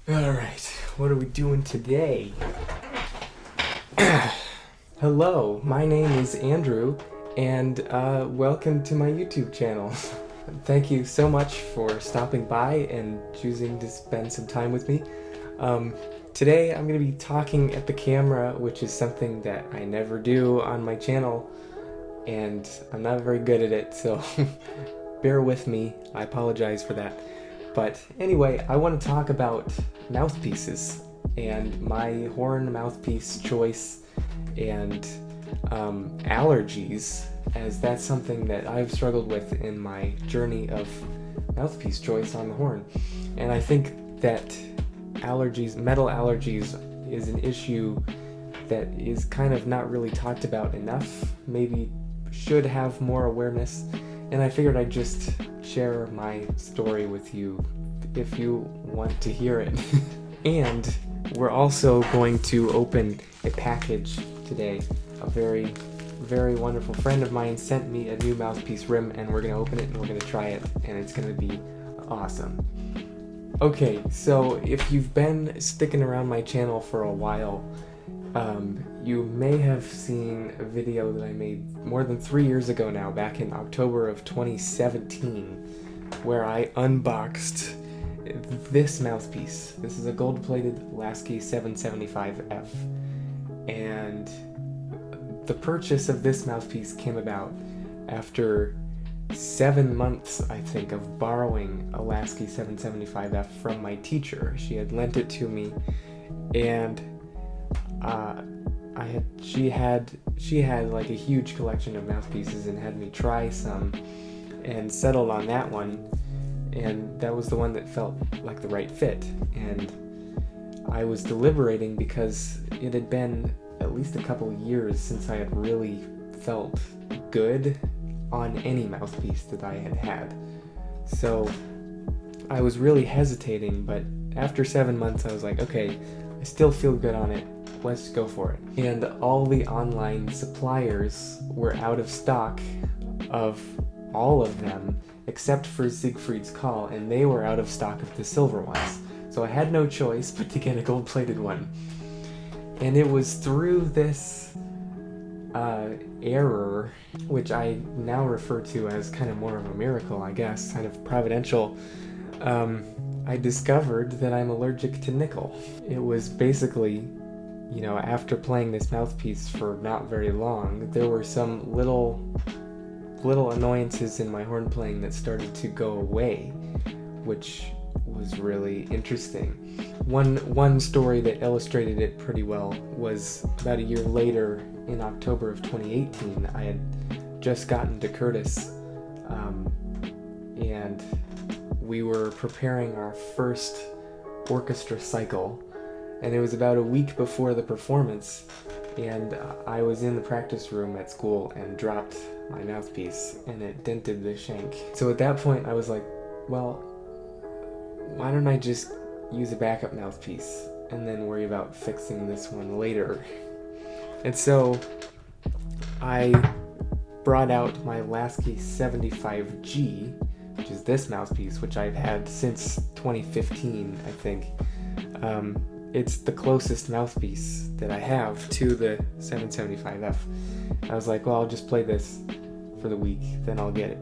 Alright, what are we doing today? Hello, my name is Andrew, and welcome to my YouTube channel. Thank you so much for stopping by and choosing to spend some time with me. Today I'm going to be talking at the camera, which is something that I never do on my channel, and I'm not very good at it, so bear with me. I apologize for that. But anyway, I want to talk about mouthpieces and my horn mouthpiece choice and allergies, as that's something that I've struggled with in my journey of mouthpiece choice on the horn. And I think that metal allergies, is an issue that is kind of not really talked about enough, maybe should have more awareness, and I figured I'd just share my story with you if you want to hear it. And we're also going to open a package today. A very, very wonderful friend of mine sent me a new mouthpiece rim, and we're going to open it and we're going to try it, and it's going to be awesome. Okay, so if you've been sticking around my channel for a while, you may have seen a video that I made more than 3 years ago now, back in October of 2017, where I unboxed this mouthpiece. This is a gold-plated Lasky 775F, and the purchase of this mouthpiece came about after 7 months, I think, of borrowing a Lasky 775F from my teacher. She had lent it to me, and she had like a huge collection of mouthpieces and had me try some and settled on that one, and that was the one that felt like the right fit. And I was deliberating because it had been at least a couple years since I had really felt good on any mouthpiece that I had had. So I was really hesitating, but after 7 months I was like, okay, I still feel good on it. Let's go for it. And all the online suppliers were out of stock of all of them except for Siegfried's Call, and they were out of stock of the silver ones. So I had no choice but to get a gold-plated one. And it was through this error, which I now refer to as kind of more of a miracle, I guess, kind of providential, I discovered that I'm allergic to nickel. It was basically, after playing this mouthpiece for not very long, there were some little annoyances in my horn playing that started to go away, which was really interesting. One story that illustrated it pretty well was about a year later, in October of 2018, I had just gotten to Curtis, and we were preparing our first orchestra cycle, and it was about a week before the performance, and I was in the practice room at school and dropped my mouthpiece, and it dented the shank. So at that point I was like, well, why don't I just use a backup mouthpiece and then worry about fixing this one later? And so I brought out my Lasky 75G, which is this mouthpiece, which I've had since 2015, I think. It's the closest mouthpiece that I have to the 775F. I was like, well, I'll just play this for the week, then I'll get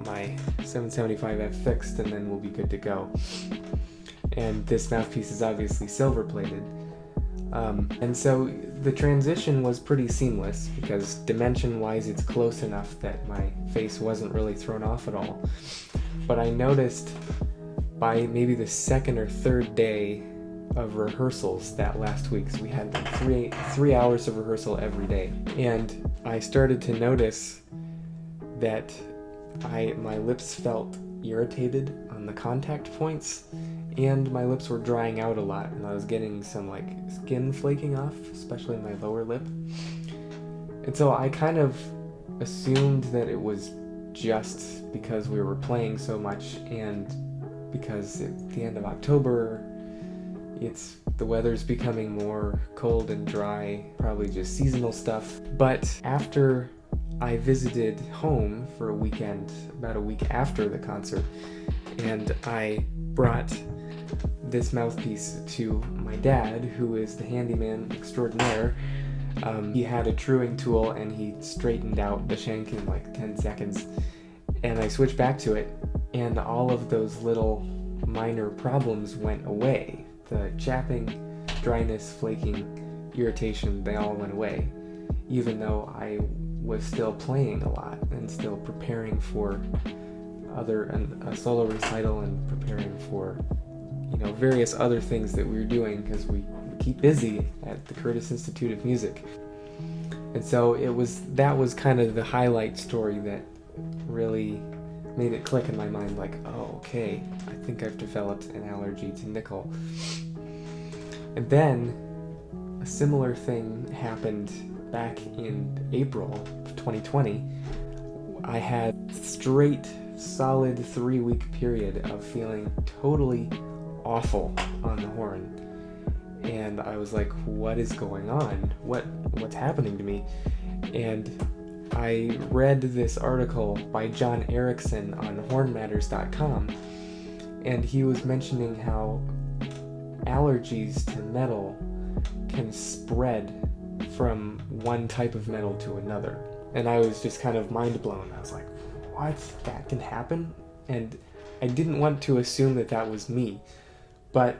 my 775F fixed, and then we'll be good to go. And this mouthpiece is obviously silver plated. And so the transition was pretty seamless, because dimension-wise it's close enough that my face wasn't really thrown off at all. But I noticed by maybe the second or third day of rehearsals that last week, so we had like three hours of rehearsal every day, and I started to notice that my lips felt irritated on the contact points, and my lips were drying out a lot, and I was getting some like skin flaking off, especially my lower lip. And so I kind of assumed that it was just because we were playing so much, and because at the end of October the weather's becoming more cold and dry, probably just seasonal stuff. But after I visited home for a weekend, about a week after the concert, and I brought this mouthpiece to my dad, who is the handyman extraordinaire. He had a truing tool and he straightened out the shank in like 10 seconds. And I switched back to it, and all of those little minor problems went away. The chapping, dryness, flaking, irritation, they all went away, even though I was still playing a lot and still preparing for a solo recital and preparing for, various other things that we were doing, because we keep busy at the Curtis Institute of Music. And so that was kind of the highlight story that really made it click in my mind, like, oh, okay, I think I've developed an allergy to nickel. And then a similar thing happened back in April of 2020. I had straight, solid 3-week period of feeling totally awful on the horn. And I was like, what is going on? What's happening to me? And I read this article by John Erickson on hornmatters.com, and he was mentioning how allergies to metal can spread from one type of metal to another. And I was just kind of mind blown. I was like, what? That can happen? And I didn't want to assume that was me, but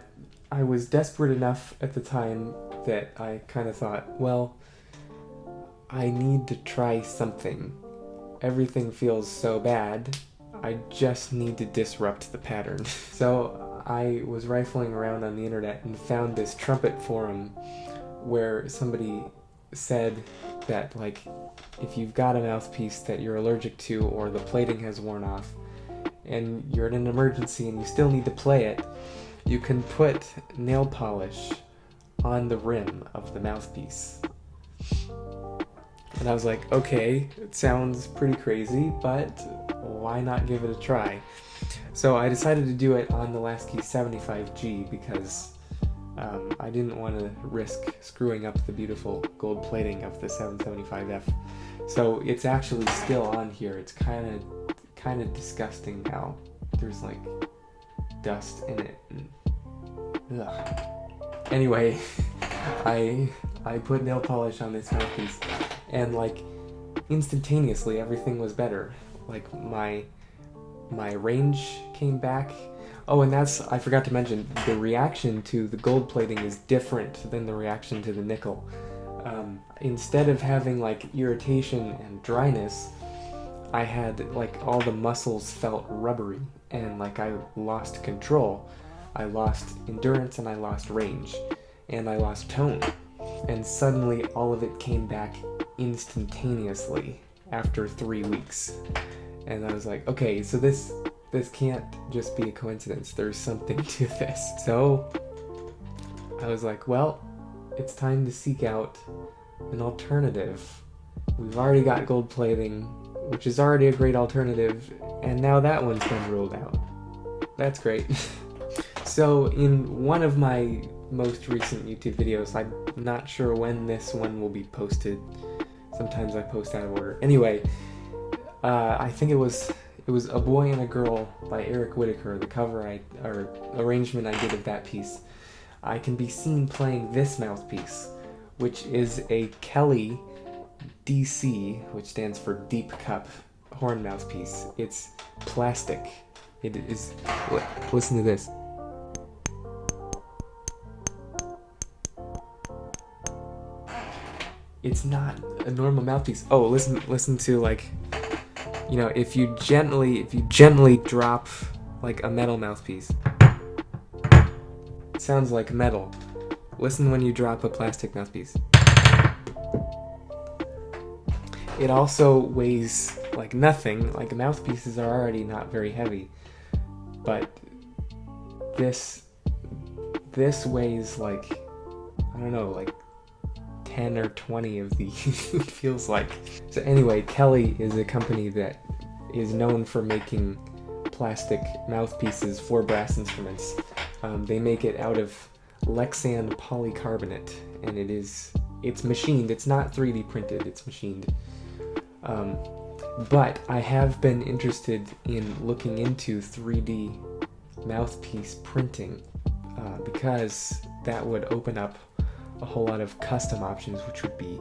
I was desperate enough at the time that I kind of thought, well, I need to try something. Everything feels so bad. I just need to disrupt the pattern. So I was rifling around on the internet and found this trumpet forum where somebody said that, like, if you've got a mouthpiece that you're allergic to, or the plating has worn off, and you're in an emergency and you still need to play it, you can put nail polish on the rim of the mouthpiece. And I was like, okay, it sounds pretty crazy, but why not give it a try? So I decided to do it on the Lasky 75G because I didn't want to risk screwing up the beautiful gold plating of the 775F. So it's actually still on here. It's kind of disgusting now. There's like dust in it. Ugh. Anyway, I put nail polish on this mouthpiece, and like instantaneously everything was better. Like my range came back. Oh, and I forgot to mention, the reaction to the gold plating is different than the reaction to the nickel. Instead of having like irritation and dryness, I had like all the muscles felt rubbery, and like I lost control. I lost endurance, and I lost range, and I lost tone. And suddenly all of it came back instantaneously after 3 weeks. And I was like, okay, so this can't just be a coincidence. There's something to this. So I was like, well, it's time to seek out an alternative. We've already got gold plating, which is already a great alternative, and now that one's been ruled out. That's great. So in one of my most recent YouTube videos, I'm not sure when this one will be posted. Sometimes I post out of order. Anyway, I think it was A Boy and a Girl by Eric Whitacre, the cover or arrangement I did of that piece. I can be seen playing this mouthpiece, which is a Kelly DC, which stands for Deep Cup horn mouthpiece. It's plastic. It is. Listen to this. It's not a normal mouthpiece. Oh, listen to, like, if you gently drop like a metal mouthpiece, it sounds like metal. Listen when you drop a plastic mouthpiece. It also weighs like nothing. Like, mouthpieces are already not very heavy, but this weighs like, I don't know, like 10 or 20 of these, it feels like. So anyway, Kelly is a company that is known for making plastic mouthpieces for brass instruments. They make it out of Lexan polycarbonate, and it's machined. It's not 3D printed, it's machined. But I have been interested in looking into 3D mouthpiece printing. because that would open up a whole lot of custom options, which would be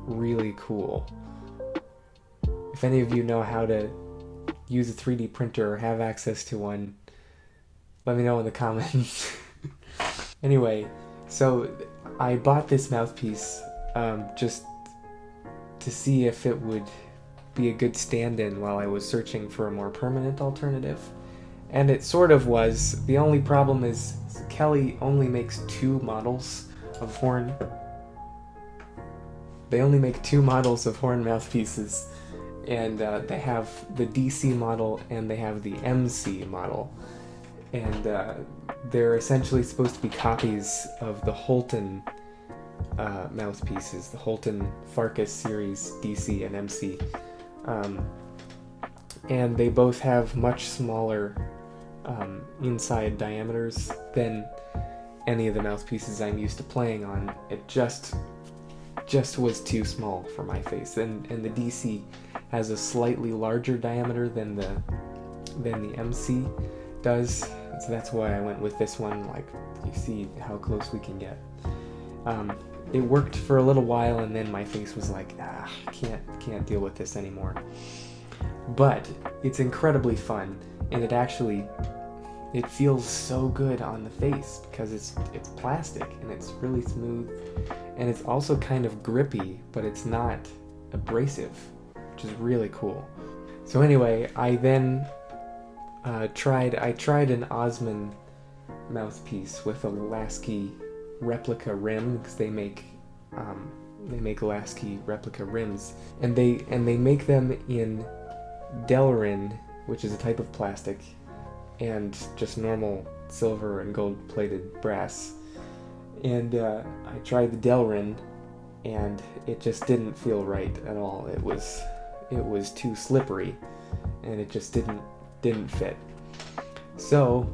really cool. If any of you know how to use a 3D printer or have access to one, let me know in the comments. Anyway, so I bought this mouthpiece just to see if it would be a good stand-in while I was searching for a more permanent alternative. And it sort of was. The only problem is Kelly only makes two models of horn. They only make two models of horn mouthpieces, and they have the DC model and they have the MC model. And they're essentially supposed to be copies of the Holton mouthpieces, the Holton Farkas series DC and MC. And they both have much smaller inside diameters than any of the mouthpieces I'm used to playing on. It just was too small for my face. And the DC has a slightly larger diameter than the MC does. So that's why I went with this one. Like, you see how close we can get. It worked for a little while, and then my face was like, can't deal with this anymore. But it's incredibly fun, and it feels so good on the face because it's plastic and it's really smooth, and it's also kind of grippy, but it's not abrasive, which is really cool. So anyway, I then tried an Osman mouthpiece with a Lasky replica rim, because they make Lasky replica rims, and they make them in Delrin, which is a type of plastic, and just normal silver and gold plated brass. And I tried the Delrin, and it just didn't feel right at all. It was too slippery, and it just didn't fit. So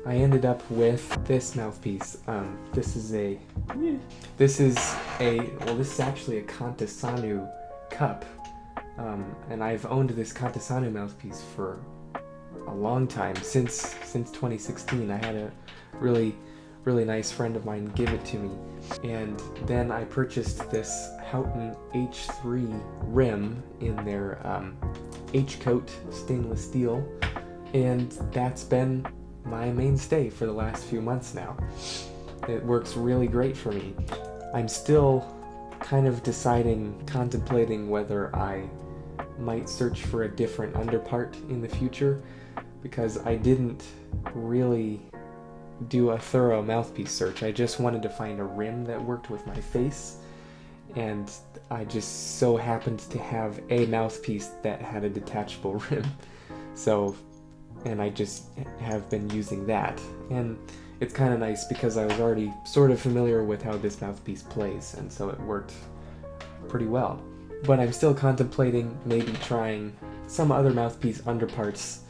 I ended up with this mouthpiece. This is actually a Kantasanu cup, and I've owned this Kantasanu mouthpiece for a long time, since 2016. I had a really nice friend of mine give it to me, and then I purchased this Houghton H3 rim in their H-coat stainless steel, and that's been my mainstay for the last few months now. It works really great for me. I'm still kind of contemplating whether I might search for a different underpart in the future, because I didn't really do a thorough mouthpiece search. I just wanted to find a rim that worked with my face, and I just so happened to have a mouthpiece that had a detachable rim. And I just have been using that. And it's kind of nice because I was already sort of familiar with how this mouthpiece plays, and so it worked pretty well. But I'm still contemplating maybe trying some other mouthpiece underparts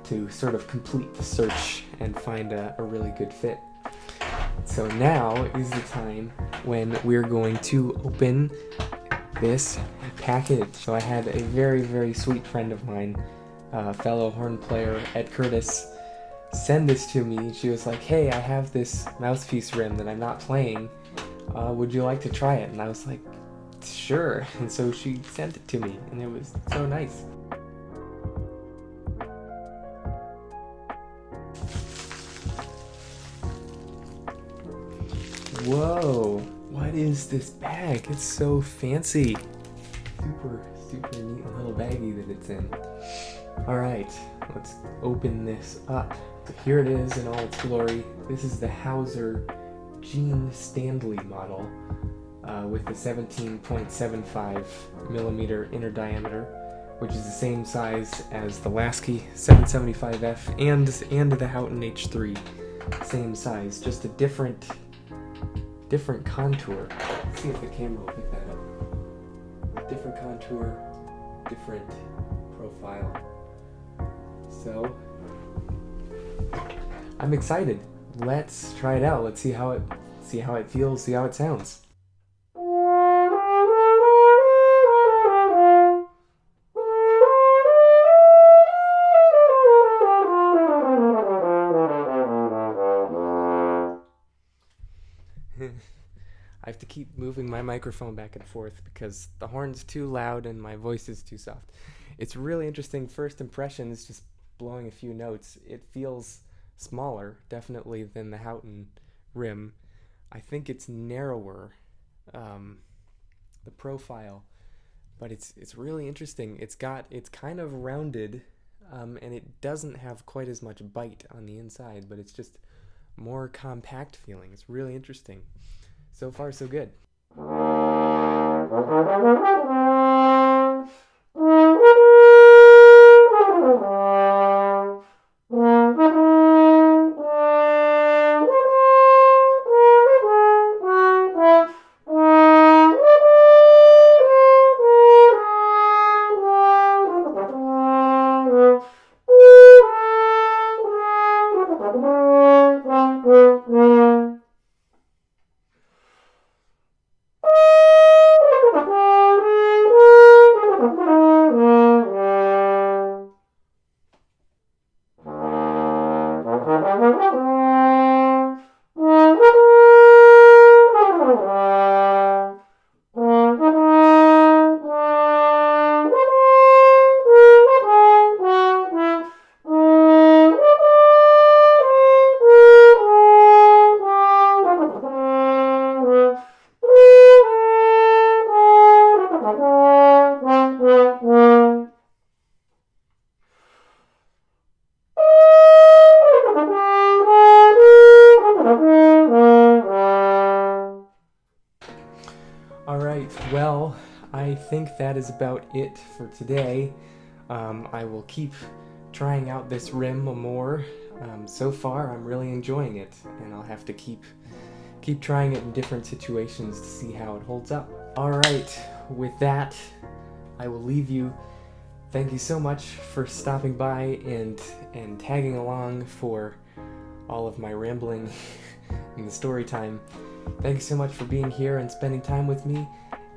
to sort of complete the search and find a really good fit. So now is the time when we're going to open this package. So I had a very, very sweet friend of mine, fellow horn player Ed Curtis, send this to me. She was like, hey, I have this mouthpiece rim that I'm not playing. Would you like to try it? And I was like, sure. And so she sent it to me, and it was so nice. Whoa, what is this bag? It's so fancy. Super neat little baggie that it's in. Alright, let's open this up. So here it is in all its glory. This is the Hauser Gene Standley model with the 17.75 millimeter inner diameter, which is the same size as the Lasky 775F and the Houghton H3. Same size, just a different contour. Let's see if the camera will pick that up. Different contour, different profile. So I'm excited. Let's try it out. Let's see how it feels, see how it sounds. I have to keep moving my microphone back and forth because the horn's too loud and my voice is too soft. It's really interesting first impressions, just blowing a few notes. It feels smaller, definitely, than the Houghton rim. I think it's narrower, the profile, but it's really interesting. It's kind of rounded, and it doesn't have quite as much bite on the inside, but it's just more compact feeling. It's really interesting. So far, so good. Alright, well, I think that is about it for today. I will keep trying out this rim more. So far, I'm really enjoying it, and I'll have to keep trying it in different situations to see how it holds up. Alright, with that, I will leave you. Thank you so much for stopping by and tagging along for all of my rambling in the story time. Thank you so much for being here and spending time with me,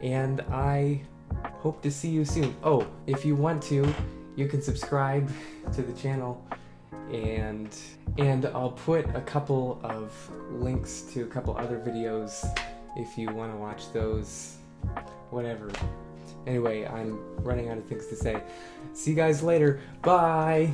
and I hope to see you soon. Oh, if you want to, you can subscribe to the channel, and I'll put a couple of links to a couple other videos if you want to watch those, whatever. Anyway, I'm running out of things to say. See you guys later. Bye!